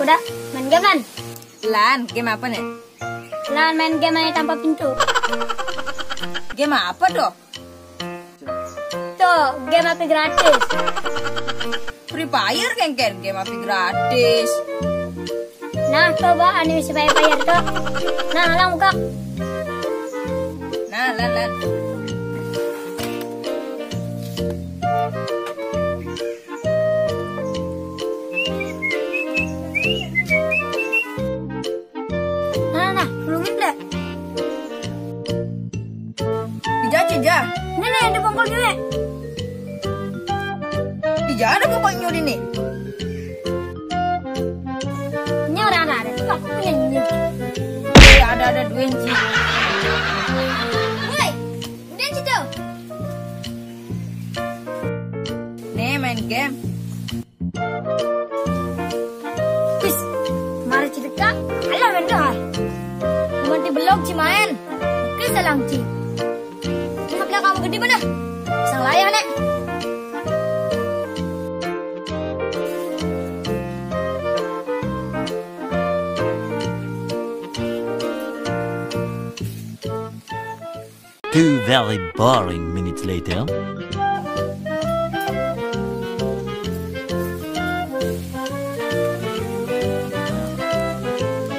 Udah, main game Lan. Lan, game apa nih? Lan main game yang tanpa pintu. Game apa dok? Tuh, game api gratis. Free Fire kan game api gratis. Nah, coba animasi Free Fire tuh. Nah, lang buka. Nah, Lan. Nah, belum ada. Cija. Ini ada bongkol juga. Cija ada apa nyuri nih? Ini orang ada. Tuh aku punya ini. Ada duit sih. Woi, udah situ. Nih main game. Wis, mari cerita. Alah benda. Mau di blog cimain. Oke, salang ci. Ngaplah kamu gede mana? Sang layah nek. Two very boring minutes later.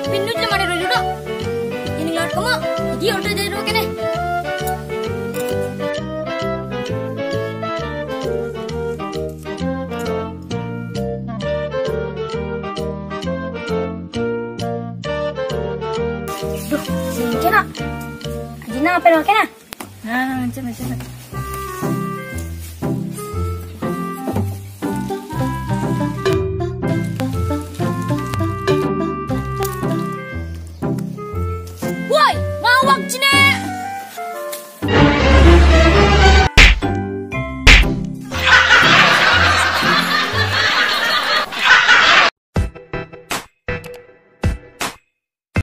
Pindu cuma ada dulu. Ini lewat kamu. Jadi udah jadi dulu kene. Duh, sini cina. Ajina apa nak kena? Nah, cina. Woi, ngawak cina.